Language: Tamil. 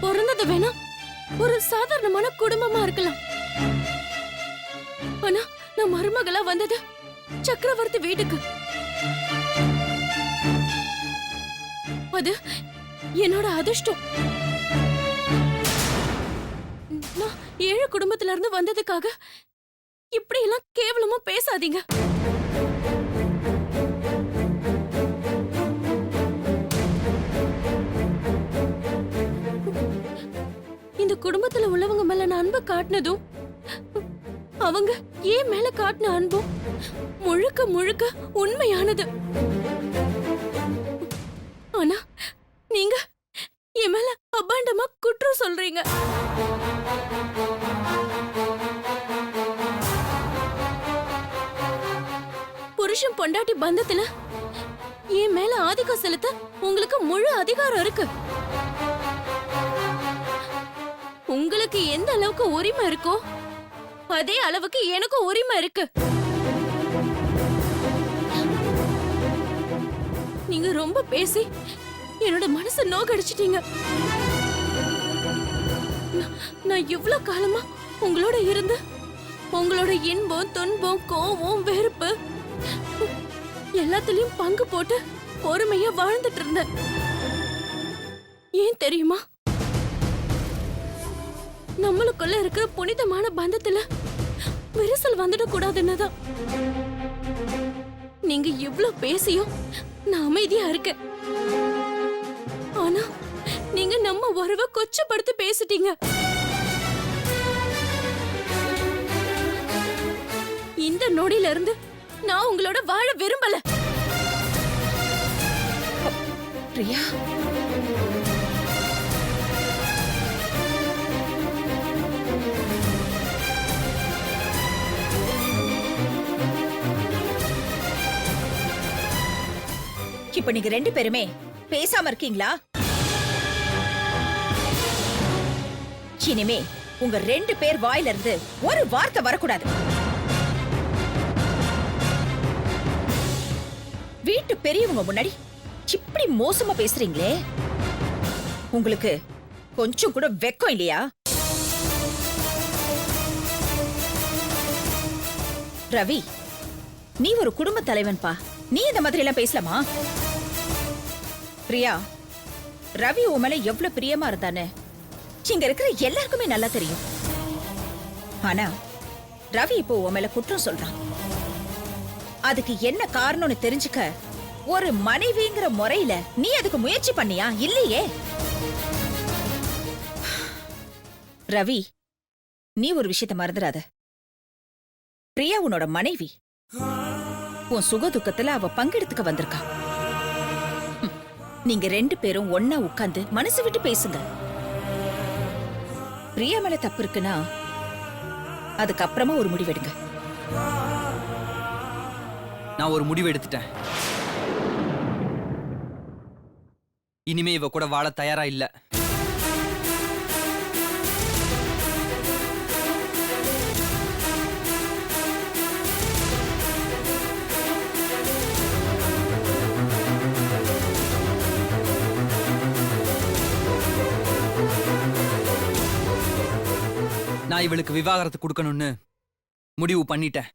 பிறந்தது வேணா ஒரு சாதாரணமான குடும்பமா இருக்கலாம். ஆனா நான் மருமகளா வந்தது சக்கரவர்த்தி வீட்டுக்கு. அது என்னோட அதிர்ஷ்டம். நான் ஏழு குடும்பத்துல இருந்து வந்ததுக்காக இப்படி எல்லாம் கேவலமா பேசாதீங்க. இந்த குடும்பத்துல உள்ளவங்க மேல நான் அன்பு காட்டினதும் அவங்க ஏன் மேல காட்டின அன்பும் முழுக்க முழுக்க உண்மையானது. ஆனா நீங்க என் மேல அபாண்டமா குற்றம் சொல்றீங்க. புருஷன் பொண்டாட்டி பந்தத்துல என் மேல ஆதிக்கம் செலுத்த உங்களுக்கு முழு அதிகாரம் இருக்கு. உங்களுக்கு எந்த அளவுக்கு உரிமை இருக்கோ அதே அளவுக்கு எனக்கும் உரிமை இருக்கு. நீங்க ரொம்ப பேசி என்னோட மனசை நோக்கடிச்சிட்டீங்க. நான் இவ்வளவு காலமா உங்களோட இருந்து உங்களோட இன்பம் துன்பம் கோவம் வெறுப்பு எல்லாத்துலயும் பங்கு போட்டு பொறுமையா வாழ்ந்துட்டு இருந்தேன். ஏன் தெரியுமா? நம்மளுக்குள்ள இருக்கிற புனிதமான பந்தத்துல விரிசல் வந்துட கூடாதுன்னுதான். நீங்க இவ்ளோ பேசியும் நான் அமைதியா இருக்கேன். ஆனா நீங்க நம்ம உறவை கொச்சப்படுத்தி பேசிட்டீங்க. இந்த நொடியில இருந்து நான் உங்களோட வாழ விரும்பல. பிரியா, இப்ப நீங்க ரெண்டு பேருமே பேசாம இருக்கீங்களா? இனிமே உங்க ரெண்டு பேர் வாயில இருந்து ஒரு வார்த்தை வரக்கூடாது. வீட்டு பெரியவங்க முன்னாடி இப்படி மோசமா பேசுறீங்களே, உங்களுக்கு கொஞ்சம் கூட வெக்கம் இல்லையா? ரவி, நீ ஒரு குடும்ப தலைவன்பா, நீ இந்த மாதிரி எல்லாம் பேசலாமா? பிரியா, ரவி உன் மேல எவ்வளவு பிரியமா இருந்தானே இங்க இருக்கிற எல்லாருக்குமே நல்லா தெரியும். ஆனா ரவி இப்போ உன் மேல குற்றம் சொல்றான். அதுக்கு என்ன காரணம்னு தெரிஞ்சுக்க ஒரு மனைவிங்கிற முறையில நீ அதுக்கு முயற்சி பண்ணியா? இல்லையே. ரவி, நீ ஒரு விஷயத்தை மறந்துடாத. பிரியா உன்னோட மனைவி. உன் சுக துக்கத்துல அவ பங்கெடுத்துக்க வந்திருக்கா. நீங்க ரெண்டு பேரும் ஒன்னா உட்கார்ந்து மனசு விட்டு பேசுங்க. பிரியா மேல தப்பு இருக்குன்னா அதுக்கப்புறமா ஒரு முடிவெடுங்க. நான் ஒரு முடிவு எடுத்துட்டேன். இனிமே இவ கூட வாழ தயாரா இல்ல. நான் இவளுக்கு விவாகரத்து கொடுக்கணும்னு முடிவு பண்ணிட்டேன்.